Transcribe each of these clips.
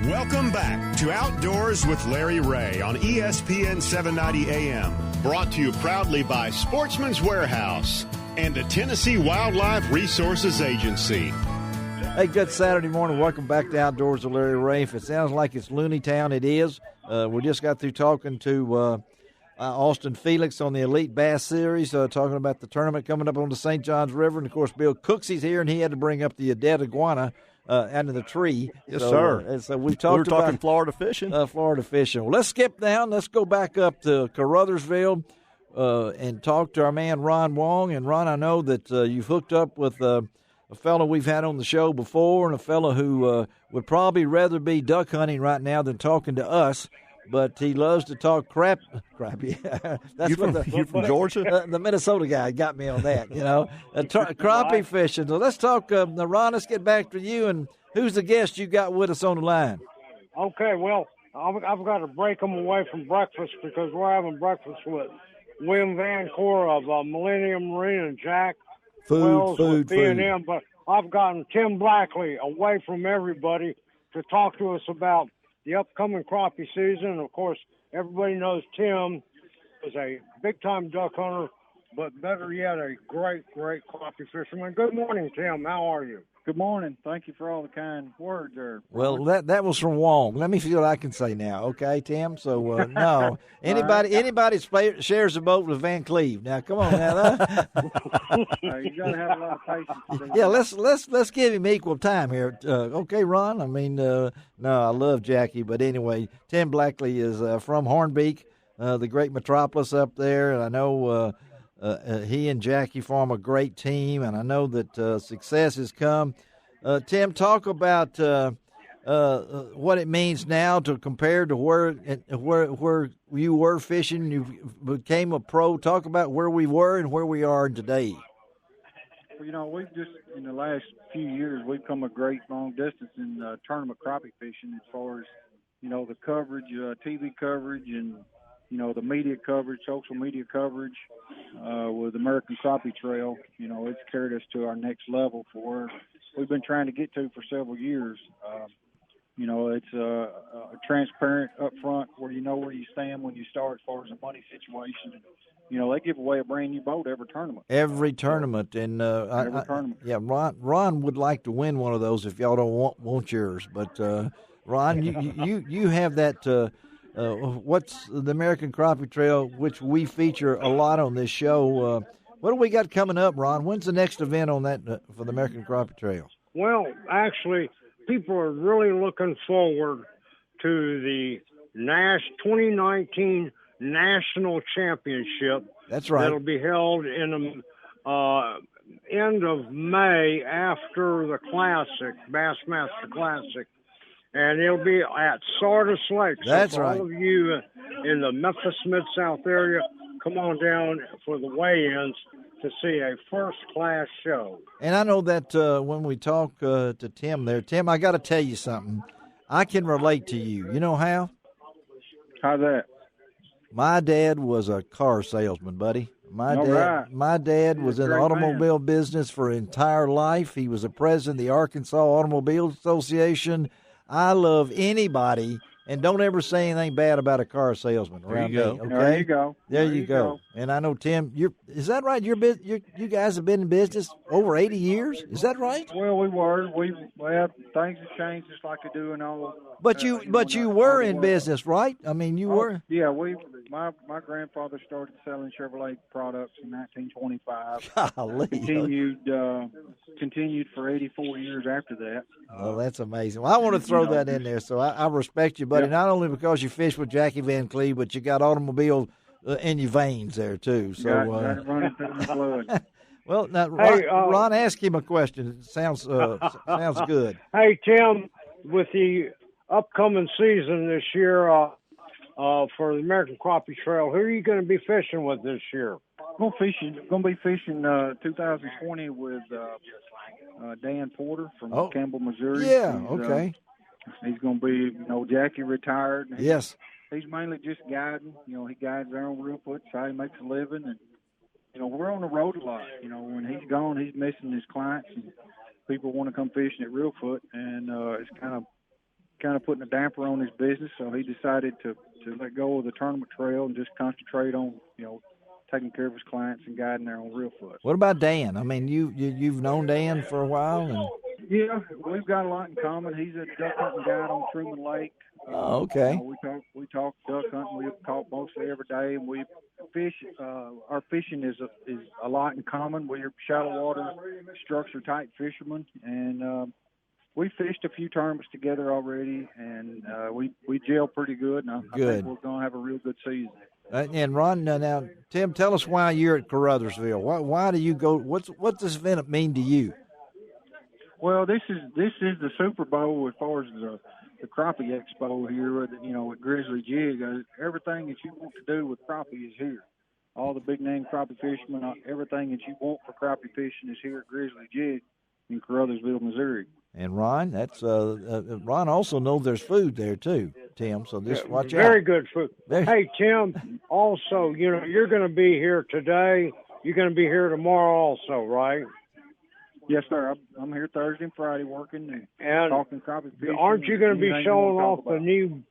Welcome back to Outdoors with Larry Ray on ESPN 790 AM. Brought to you proudly by Sportsman's Warehouse and the Tennessee Wildlife Resources Agency. Hey, good Saturday morning. Welcome back to Outdoors with Larry Ray. If it sounds like it's Looney Town, it is. We just got through talking to Austin Felix on the Elite Bass Series, talking about the tournament coming up on the St. Johns River. And, of course, Bill Cooksy's here, and he had to bring up the dead iguana out of the tree. Yes, sir. So we were talking Florida fishing. Florida fishing. Well, let's skip down. Let's go back up to Caruthersville and talk to our man Ron Wong. And, Ron, I know that you've hooked up with a fellow we've had on the show before, and a fellow who would probably rather be duck hunting right now than talking to us. But he loves to talk crappie. That's you from Georgia? The Minnesota guy got me on that, crappie fishing. So let's talk, Ron, let's get back to you. And who's the guest you got with us on the line? Okay, well, I've got to break them away from breakfast because we're having breakfast with William Van Cor of Millennium Marine and Jack Wells with B&M. But I've gotten Tim Blackley away from everybody to talk to us about the upcoming crappie season. Of course, everybody knows Tim is a big-time duck hunter, but better yet, a great, great crappie fisherman. Good morning, Tim. How are you? Good morning. Thank you for all the kind words there. Well, that was from Wong. Let me see what I can say now, okay, Tim? So, no. Anybody shares a boat with Van Cleve. Now, come on now. You got to have a lot of patience. Yeah, let's give him equal time here. Okay, Ron? I mean, no, I love Jackie. But anyway, Tim Blackley is from Hornbeak, the great metropolis up there. And I know he and Jackie form a great team, and I know that success has come. Tim, talk about what it means now to compare to where you were fishing. You became a pro. Talk about where we were and where we are today. Well, we've just, in the last few years, we've come a great long distance in tournament crappie fishing as far as, the coverage, TV coverage, and the media coverage, social media coverage with American Crappie Trail. It's carried us to our next level for where we've been trying to get to for several years. It's a transparent up front where you know where you stand when you start as far as the money situation. They give away a brand new boat every tournament. Every tournament. And every tournament. Yeah, Ron would like to win one of those if y'all don't want yours. But, Ron, you have that what's the American Crappie Trail, which we feature a lot on this show. What do we got coming up, Ron? When's the next event on that for the American Crappie Trail? Well, actually, people are really looking forward to the 2019 National Championship. That's right. That'll be held in the end of May after the Classic, Bassmaster Classic. And it'll be at Sardis Lake. So That's for right. all of you in the Memphis Mid-South area, come on down for the weigh-ins to see a first-class show. And I know that when we talk to Tim there, Tim, I got to tell you something. I can relate to you. You know how? How's that? My dad was a car salesman, buddy. My dad was in the great automobile business for his entire life. He was the president of the Arkansas Automobile Association. I love anybody, and don't ever say anything bad about a car salesman around me. Okay? There you go. There you go. And I know, Tim, is that right? You guys have been in business over 80 years? Is that right? Well, we were. Things have changed just like they do in all. But you were in business, right? I mean, you were. Yeah, my grandfather started selling Chevrolet products in 1925. Golly. Continued for 84 years after that. Oh, that's amazing. Well, I want to throw that in there. So I respect you, buddy, not only because you fish with Jackie Van Cleve, but you got automobile in your veins there, too. So, got it running through the blood. Well, now, Ron, ask him a question. It sounds good. Hey, Tim, with the upcoming season this year for the American Crappie Trail, who are you going to be fishing with this year? Going to be fishing 2020 with Dan Porter from Campbell, Missouri. Yeah, okay. He's going to be, Jackie retired. Yes. He's mainly just guiding. He guides there on real foot. That's how he makes a living. And, we're on the road a lot. When he's gone, he's missing his clients. And people want to come fishing at real foot. And it's kind of kind of putting a damper on his business, so he decided to let go of the tournament trail and just concentrate on, taking care of his clients and guiding their own real foot. What about Dan? I mean, you've known Dan for a while, and yeah, we've got a lot in common. He's a duck hunting guide on Truman Lake. Oh, okay. We talk duck hunting. We talk mostly every day, and we fish. Our fishing is a lot in common. We're shallow water, structure type fishermen, and we fished a few tournaments together already, and we gel pretty good. And I think we're going to have a real good season. And Ron, now Tim, tell us why you're at Caruthersville. Why do you go? What does this event mean to you? Well, this is the Super Bowl as far as the crappie expo here. At Grizzly Jig, everything that you want to do with crappie is here. All the big name crappie fishermen, everything that you want for crappie fishing is here at Grizzly Jig in Caruthersville, Missouri. And Ron, that's Ron also knows there's food there too, Tim. So just watch out. Very good food. Hey, Tim. Also, you're going to be here today. You're going to be here tomorrow, also, right? Yes, sir. I'm here Thursday and Friday working and talking crappie fishing. Aren't you going to be showing off the new?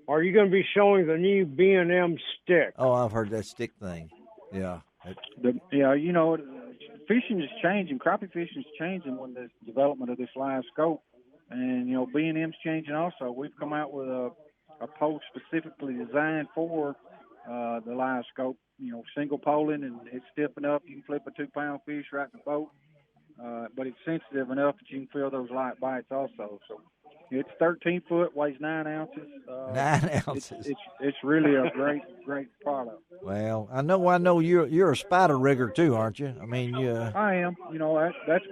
Are you going to be showing the new B&M stick? Oh, I've heard that stick thing. Yeah. Fishing is changing. Crappie fishing is changing with the development of this live scope. And, B&M's changing also. We've come out with a pole specifically designed for the live scope, single poling, and it's stiffened up. You can flip a 2-pound fish right in the boat. But it's sensitive enough that you can feel those light bites also. So it's 13 foot, weighs 9 ounces. 9 ounces. It's really a great product. Well, I know you're a spider rigger too, aren't you? I mean, I am. That's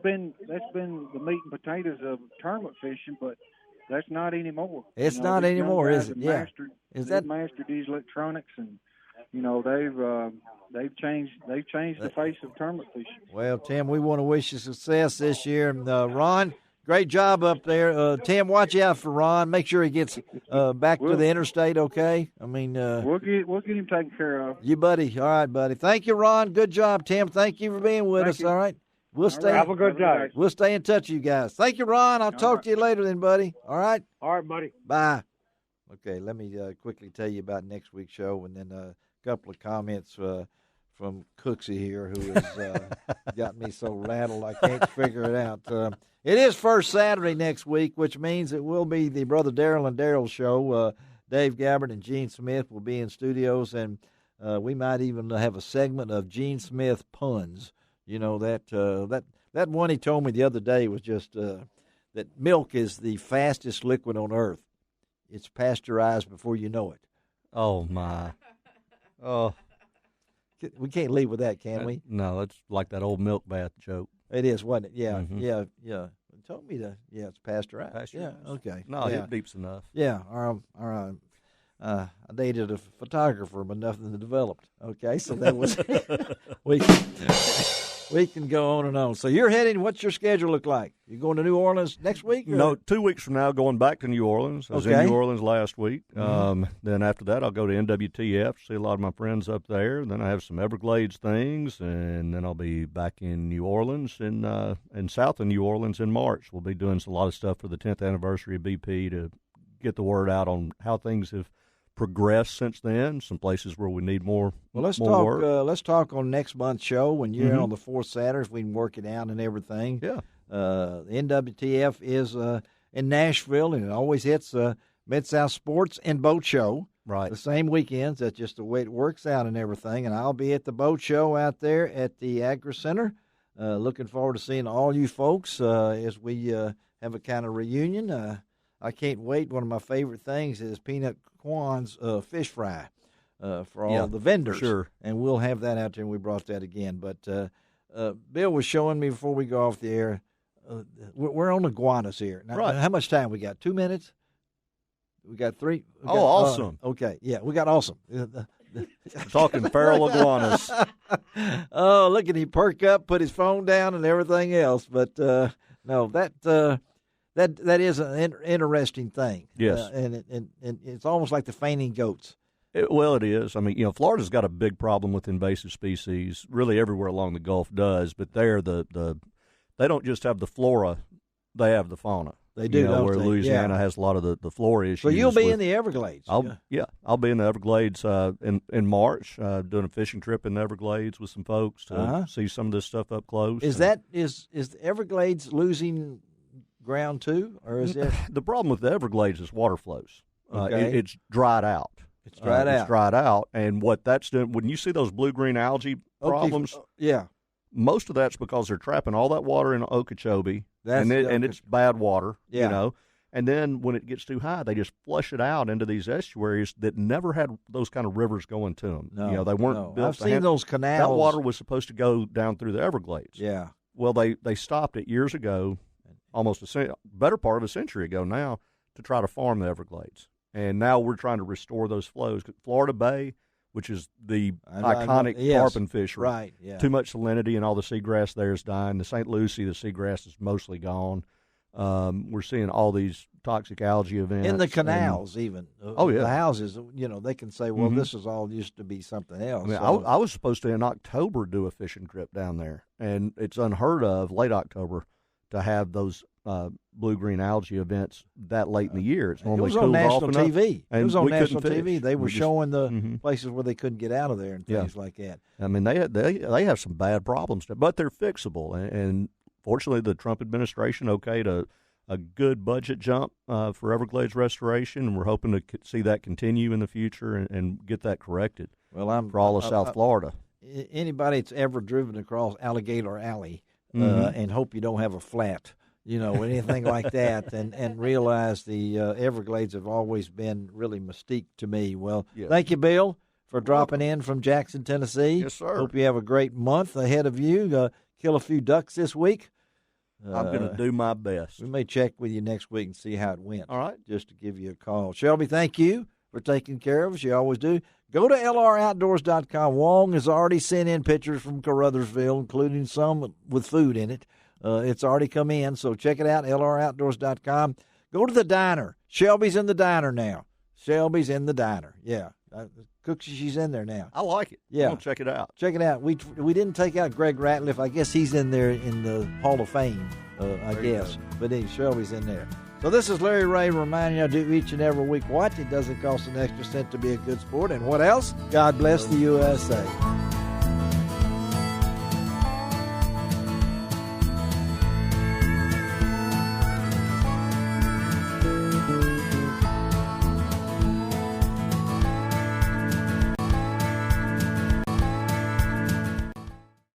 been the meat and potatoes of tournament fishing, but that's not anymore. It's not anymore, is it? Yeah. They've mastered these electronics, and they've changed the face of tournament fishing. Well, Tim, we want to wish you success this year. And Ron, great job up there. Tim, watch out for Ron. Make sure he gets back to the interstate, okay? I mean, we'll get him taken care of. You, buddy. All right, buddy. Thank you, Ron. Good job, Tim. Thank you for being with us. All right. Have a good day. We'll stay in touch with you guys. Thank you, Ron. I'll talk to you later then, buddy. All right? All right, buddy. Bye. Okay, let me quickly tell you about next week's show, and then a couple of comments from Cooksey here, who has got me so rattled I can't figure it out. It is first Saturday next week, which means it will be the Brother Darrell and Darrell show. Dave Gabbard and Gene Smith will be in studios, and we might even have a segment of Gene Smith puns. That one he told me the other day was just that milk is the fastest liquid on earth. It's pasteurized before you know it. Oh, my. Oh. We can't leave with that, can we? No, it's like that old milk bath joke. It is, wasn't it? Yeah, mm-hmm. yeah. It told me it's pasteurized. Yeah, okay. No, it beeps enough. Yeah, all right. I dated a photographer, but nothing developed. Okay, so that was we can go on and on. So you're heading. What's your schedule look like? You going to New Orleans next week? Or? No, 2 weeks from now, going back to New Orleans. I was in New Orleans last week. Mm-hmm. Then after that, I'll go to NWTF, see a lot of my friends up there. Then I have some Everglades things, and then I'll be back in New Orleans and south of New Orleans in March. We'll be doing a lot of stuff for the 10th anniversary of BP to get the word out on how things have progressed since then. Some places where we need more. Well, let's talk on next month's show when you're on the fourth Saturday, if we can work it out and everything. Yeah. NWTF is in Nashville, and it always hits Mid-South Sports and Boat Show. Right. The same weekends. That's just the way it works out and everything. And I'll be at the boat show out there at the Agri Center. Looking forward to seeing all you folks as we have a kind of reunion. I can't wait. One of my favorite things is Peanut Kwan's fish fry for all the vendors. Sure. And we'll have that out there, and we brought that again. But Bill was showing me before we go off the air, we're on iguanas here. Now, right. How much time we got? 2 minutes? We got 3? Awesome. Okay, yeah, we got awesome. Talking feral iguanas. Oh, look at him perk up, put his phone down, and everything else. But no, that is an interesting thing. Yes, and it's almost like the fainting goats. It is. I mean, Florida's got a big problem with invasive species. Really, everywhere along the Gulf does. But there, they don't just have the flora; they have the fauna. They do, where Louisiana has a lot of the floor issues. So you'll be in the Everglades. I'll be in the Everglades in March, doing a fishing trip in the Everglades with some folks to see some of this stuff up close. Is the Everglades losing ground too, or is it? The problem with the Everglades is water flows. Okay. It's dried out. It's dried out. And what that's doing, when you see those blue-green algae problems, most of that's because they're trapping all that water in Okeechobee, and it's bad water, And then when it gets too high, they just flush it out into these estuaries that never had those kind of rivers going to them. No, they weren't built. I've seen those canals. That water was supposed to go down through the Everglades. Yeah. Well, they stopped it years ago, almost better part of a century ago now, to try to farm the Everglades. And now we're trying to restore those flows. Florida Bay, which is the iconic tarpon fishery. Right, yeah. Too much salinity and all the seagrass there is dying. The St. Lucie, the seagrass is mostly gone. We're seeing all these toxic algae events. In the canals even. The houses, they can say, well, this is all used to be something else. I mean, I was supposed to, in October, do a fishing trip down there. And it's unheard of, late October, to have those blue-green algae events that late in the year. It's normally on national TV. It was on national TV. They were showing the places where they couldn't get out of there and things like that. I mean, they have some bad problems, but they're fixable. And fortunately, the Trump administration okayed a good budget jump for Everglades restoration, and we're hoping to see that continue in the future and get that corrected. Well, for all of South Florida. Anybody that's ever driven across Alligator Alley and hope you don't have a flat, anything like that, and realize the Everglades have always been really mystique to me. Well, thank you, Bill, for dropping in from Jackson, Tennessee. Yes, sir. Hope you have a great month ahead of you. Kill a few ducks this week. I'm going to do my best. We may check with you next week and see how it went. All right. Just to give you a call. Shelby, thank you for taking care of us. You always do. Go to lroutdoors.com. Wong has already sent in pictures from Caruthersville, including some with food in it. It's already come in, so check it out, lroutdoors.com. Go to the diner. Shelby's in the diner now. Shelby's in the diner. Yeah. She's in there now. I like it. Yeah. I'm gonna check it out. Check it out. We didn't take out Greg Ratliff. I guess he's in there in the Hall of Fame, I guess. But Shelby's in there. So this is Larry Ray reminding you I do each and every week what? It doesn't cost an extra cent to be a good sport. And what else? God bless the USA.